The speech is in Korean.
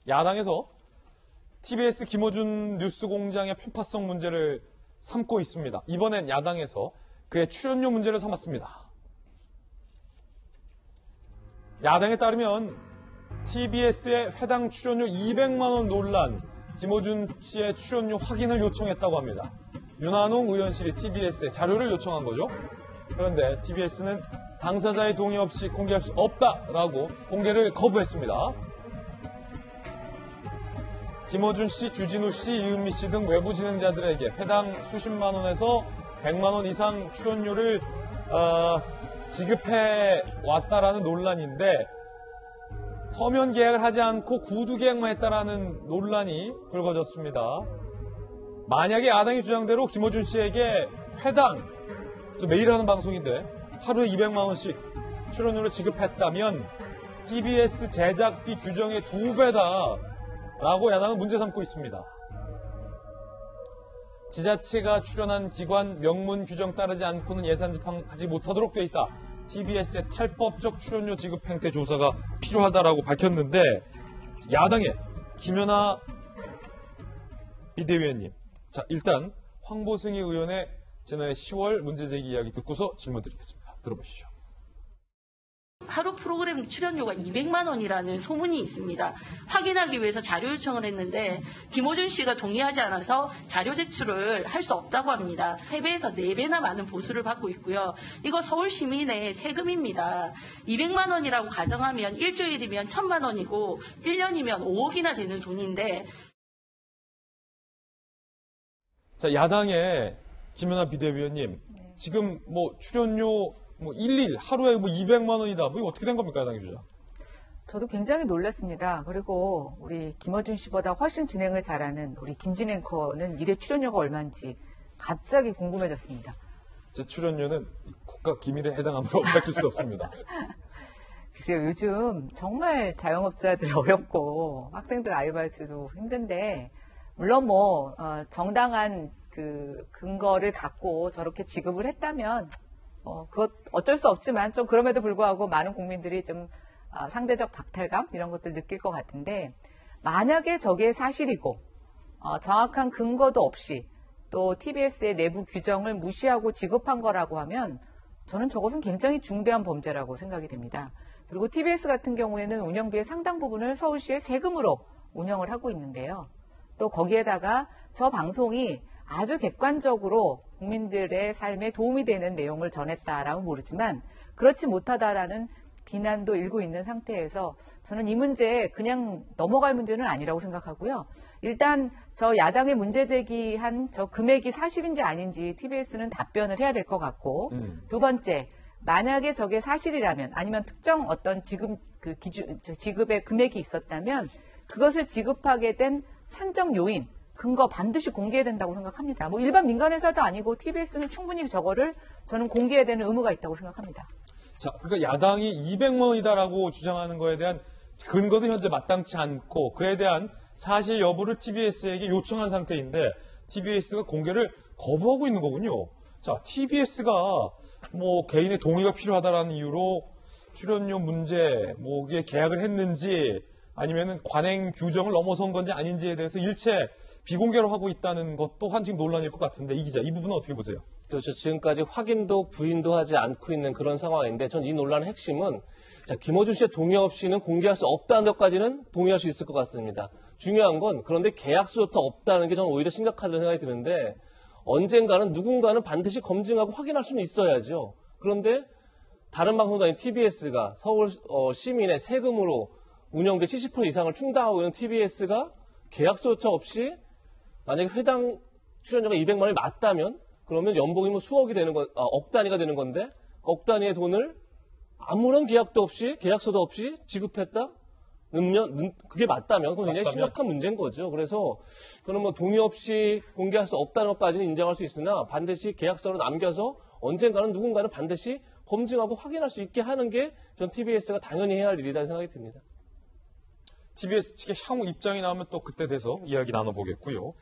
야당에서 TBS 김어준 뉴스공장의 편파성 문제를 삼고 있습니다. 이번엔 야당에서 그의 출연료 문제를 삼았습니다. 야당에 따르면 TBS의 회당 출연료 200만 원 논란, 김어준 씨의 출연료 확인을 요청했다고 합니다. 윤한홍 의원실이 TBS에 자료를 요청한 거죠. 그런데 TBS는 당사자의 동의 없이 공개할 수 없다라고 공개를 거부했습니다. 김어준 씨, 주진우 씨, 이은미 씨 등 외부 진행자들에게 회당 수십만 원에서 100만 원 이상 출연료를 지급해 왔다라는 논란인데 서면 계약을 하지 않고 구두 계약만 했다라는 논란이 불거졌습니다. 만약에 야당의 주장대로 김어준 씨에게 회당, 저 매일 하는 방송인데 하루에 200만 원씩 출연료를 지급했다면 TBS 제작비 규정의 2배다라고 야당은 문제 삼고 있습니다. 지자체가 출연한 기관 명문 규정 따르지 않고는 예산 집행하지 못하도록 돼 있다. TBS의 탈법적 출연료 지급 행태 조사가 필요하다라고 밝혔는데 야당의 김연아 비대위원님, 자 일단 황보승희 의원의 지난해 10월 문제제기 이야기 듣고서 질문 드리겠습니다. 들어보시죠. 하루 프로그램 출연료가 200만 원이라는 소문이 있습니다. 확인하기 위해서 자료 요청을 했는데 김어준 씨가 동의하지 않아서 자료 제출을 할 수 없다고 합니다. 3배에서 4배나 많은 보수를 받고 있고요. 이거 서울 시민의 세금입니다. 200만 원이라고 가정하면 일주일이면 1,000만 원이고 1년이면 5억이나 되는 돈인데. 자, 야당의 김연아 비대위원님, 지금 뭐 출연료 일일 하루에 200만 원이다. 이거 어떻게 된 겁니까, 야당의 주장? 저도 굉장히 놀랐습니다. 그리고 우리 김어준 씨보다 훨씬 진행을 잘하는 우리 김진 앵커는 일회 출연료가 얼마인지 갑자기 궁금해졌습니다. 제 출연료는 국가 기밀에 해당하므로 밝힐 수 없습니다. 글쎄요, 요즘 정말 자영업자들 어렵고 학생들 아르바이트도 힘든데 물론 정당한 그 근거를 갖고 저렇게 지급을 했다면 그것 어쩔 수 없지만 좀 그럼에도 불구하고 많은 국민들이 좀 상대적 박탈감 이런 것들 느낄 것 같은데 만약에 저게 사실이고 정확한 근거도 없이 또 TBS의 내부 규정을 무시하고 지급한 거라고 하면 저는 저것은 굉장히 중대한 범죄라고 생각이 됩니다. 그리고 TBS 같은 경우에는 운영비의 상당 부분을 서울시의 세금으로 운영을 하고 있는데요. 또 거기에다가 저 방송이 아주 객관적으로 국민들의 삶에 도움이 되는 내용을 전했다라면 모르지만 그렇지 못하다라는 비난도 일고 있는 상태에서 저는 이 문제 그냥 넘어갈 문제는 아니라고 생각하고요. 일단 저 야당의 문제 제기한 저 금액이 사실인지 아닌지 TBS는 답변을 해야 될 것 같고 두 번째, 만약에 저게 사실이라면 아니면 특정 어떤 지급의 금액이 있었다면 그것을 지급하게 된 산정 요인 근거 반드시 공개해야 된다고 생각합니다. 일반 민간회사도 아니고 TBS는 충분히 저거를 저는 공개해야 되는 의무가 있다고 생각합니다. 자, 그러니까 야당이 200만 원이다라고 주장하는 거에 대한 근거도 현재 마땅치 않고 그에 대한 사실 여부를 TBS에게 요청한 상태인데 TBS가 공개를 거부하고 있는 거군요. 자, TBS가 개인의 동의가 필요하다라는 이유로 출연료 문제, 이게 계약을 했는지 아니면은 관행 규정을 넘어선 건지 아닌지에 대해서 일체 비공개로 하고 있다는 것 또한 지금 논란일 것 같은데 이 기자, 이 부분은 어떻게 보세요? 그렇죠. 지금까지 확인도 부인도 하지 않고 있는 그런 상황인데 전 이 논란의 핵심은 김어준 씨의 동의 없이는 공개할 수 없다는 것까지는 동의할 수 있을 것 같습니다. 중요한 건 그런데 계약서부터 없다는 게 저는 오히려 심각하다는 생각이 드는데 언젠가는 누군가는 반드시 검증하고 확인할 수는 있어야죠. 그런데 다른 방송도 아닌 TBS가 서울 시민의 세금으로 운영비 70% 이상을 충당하고 있는 TBS가 계약서조차 없이 만약에 회당 출연료가 200만 원이 맞다면 그러면 연봉이 수억이 되는 억 단위가 되는 건데 억 단위의 돈을 아무런 계약도 없이 계약서도 없이 지급했다? 그게 맞다면 그건 굉장히 심각한 문제인 거죠. 그래서 그는 동의 없이 공개할 수 없다는 것까지는 인정할 수 있으나 반드시 계약서로 남겨서 언젠가는 누군가는 반드시 검증하고 확인할 수 있게 하는 게 전 TBS가 당연히 해야 할 일이라는 생각이 듭니다. TBS 측의 향후 입장이 나오면 또 그때 돼서 이야기 나눠보겠고요.